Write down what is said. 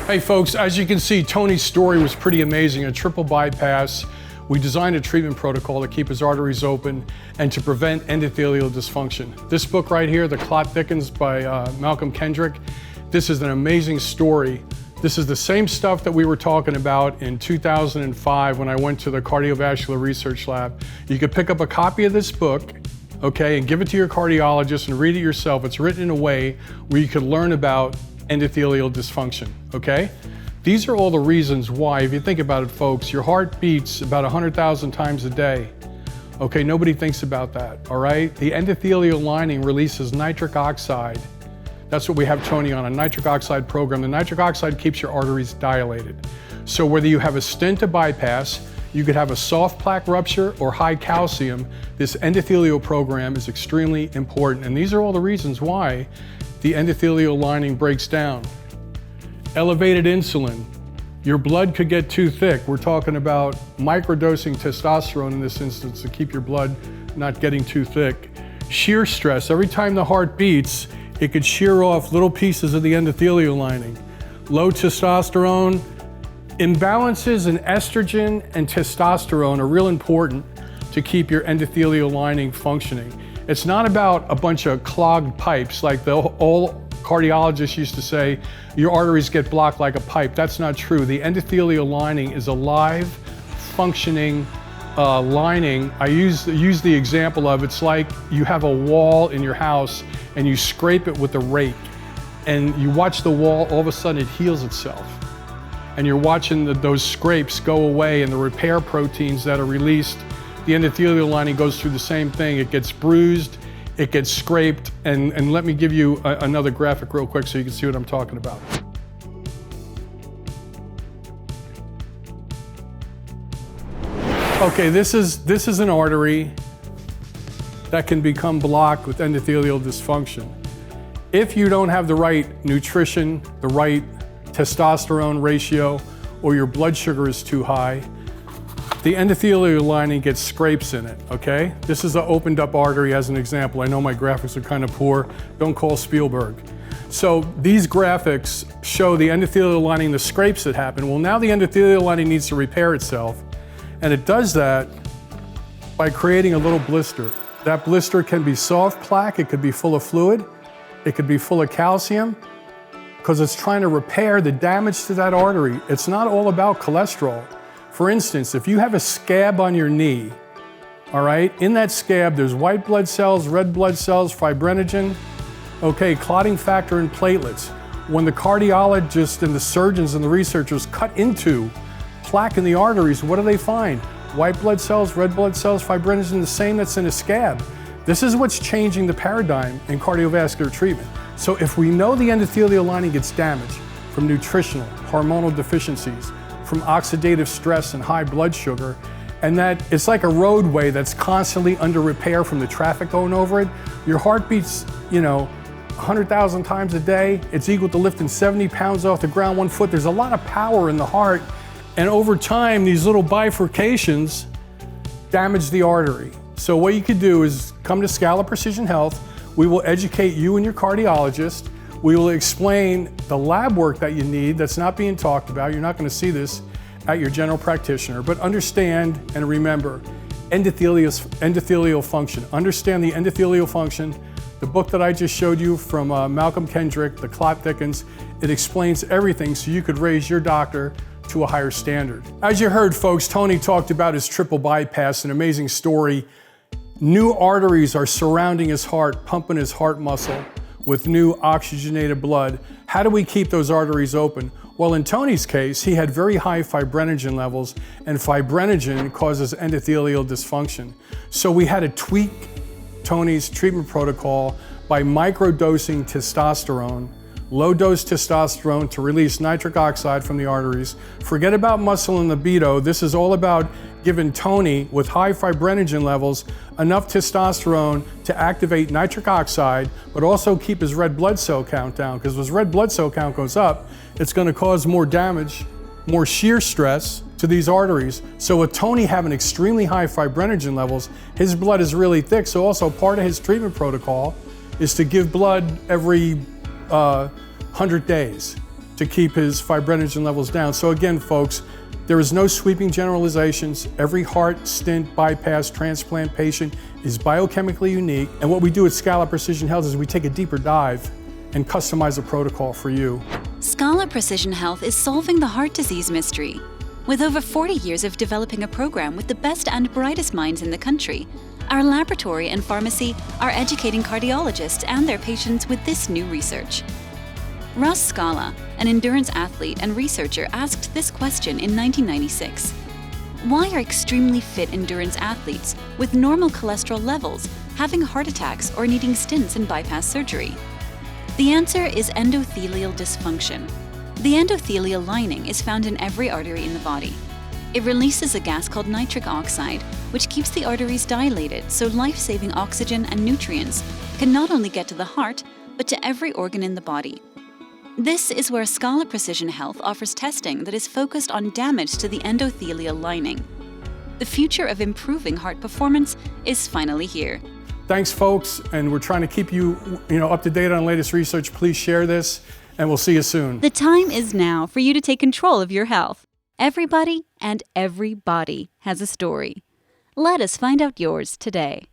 Hey folks, as you can see, Tony's story was pretty amazing. A triple bypass. We designed a treatment protocol to keep his arteries open and to prevent endothelial dysfunction. This book right here, The Clot Thickens by Malcolm Kendrick, this is an amazing story. This is the same stuff that we were talking about in 2005 when I went to the cardiovascular research lab. You could pick up a copy of this book, okay, and give it to your cardiologist and read it yourself. It's written in a way where you could learn about endothelial dysfunction, okay? These are all the reasons why, if you think about it, folks, your heart beats about 100,000 times a day. Okay, nobody thinks about that, all right? The endothelial lining releases nitric oxide. That's what we have Tony on, a nitric oxide program. The nitric oxide keeps your arteries dilated. So whether you have a stent to bypass, you could have a soft plaque rupture or high calcium, this endothelial program is extremely important. And these are all the reasons why the endothelial lining breaks down. Elevated insulin. Your blood could get too thick. We're talking about microdosing testosterone in this instance to keep your blood not getting too thick. Shear stress. Every time the heart beats, it could shear off little pieces of the endothelial lining. Low testosterone. Imbalances in estrogen and testosterone are real important to keep your endothelial lining functioning. It's not about a bunch of clogged pipes like all cardiologists used to say, your arteries get blocked like a pipe. That's not true. The endothelial lining is a live, functioning lining. I use the example of, it's like you have a wall in your house and you scrape it with a rake and you watch the wall, all of a sudden it heals itself. And you're watching those scrapes go away and the repair proteins that are released. The endothelial lining goes through the same thing. It gets bruised, it gets scraped, and let me give you another graphic real quick so you can see what I'm talking about. Okay, this is an artery that can become blocked with endothelial dysfunction. If you don't have the right nutrition, the right testosterone ratio, or your blood sugar is too high, the endothelial lining gets scrapes in it, okay? This is an opened up artery as an example. I know my graphics are kind of poor. Don't call Spielberg. So these graphics show the endothelial lining, the scrapes that happen. Well, now the endothelial lining needs to repair itself. And it does that by creating a little blister. That blister can be soft plaque, it could be full of fluid, it could be full of calcium, because it's trying to repair the damage to that artery. It's not all about cholesterol. For instance, if you have a scab on your knee, all right, in that scab there's white blood cells, red blood cells, fibrinogen, okay, clotting factor and platelets. When the cardiologists and the surgeons and the researchers cut into plaque in the arteries, what do they find? White blood cells, red blood cells, fibrinogen, the same that's in a scab. This is what's changing the paradigm in cardiovascular treatment. So if we know the endothelial lining gets damaged from nutritional, hormonal deficiencies, from oxidative stress and high blood sugar, and that it's like a roadway that's constantly under repair from the traffic going over it. Your heart beats, 100,000 times a day. It's equal to lifting 70 pounds off the ground, 1 foot. There's a lot of power in the heart, and over time, these little bifurcations damage the artery. So what you could do is come to Scala Precision Health. We will educate you and your cardiologist. We will explain the lab work that you need that's not being talked about. You're not going to see this at your general practitioner, but understand and remember endothelial function. Understand the endothelial function. The book that I just showed you from Malcolm Kendrick, The Clot Thickens, it explains everything so you could raise your doctor to a higher standard. As you heard, folks, Tony talked about his triple bypass, an amazing story. New arteries are surrounding his heart, pumping his heart muscle with new oxygenated blood. How do we keep those arteries open? Well, in Tony's case, he had very high fibrinogen levels, and fibrinogen causes endothelial dysfunction. So we had to tweak Tony's treatment protocol by microdosing testosterone, low-dose testosterone to release nitric oxide from the arteries. Forget about muscle and libido. This is all about giving Tony, with high fibrinogen levels, enough testosterone to activate nitric oxide, but also keep his red blood cell count down, because as red blood cell count goes up, it's going to cause more damage, more shear stress to these arteries. So with Tony having extremely high fibrinogen levels, his blood is really thick. So also part of his treatment protocol is to give blood every 100 days. to keep his fibrinogen levels down. So again, folks, there is no sweeping generalizations. Every heart, stent, bypass, transplant patient is biochemically unique. And what we do at Scala Precision Health is we take a deeper dive and customize a protocol for you. Scala Precision Health is solving the heart disease mystery. With over 40 years of developing a program with the best and brightest minds in the country, our laboratory and pharmacy are educating cardiologists and their patients with this new research. Russ Scala, an endurance athlete and researcher, asked this question in 1996. Why are extremely fit endurance athletes with normal cholesterol levels having heart attacks or needing stents and bypass surgery? The answer is endothelial dysfunction. The endothelial lining is found in every artery in the body. It releases a gas called nitric oxide, which keeps the arteries dilated so life-saving oxygen and nutrients can not only get to the heart, but to every organ in the body. This is where Scala Precision Health offers testing that is focused on damage to the endothelial lining. The future of improving heart performance is finally here. Thanks, folks, and we're trying to keep you up to date on latest research. Please share this, and we'll see you soon. The time is now for you to take control of your health. Everybody and every body has a story. Let us find out yours today.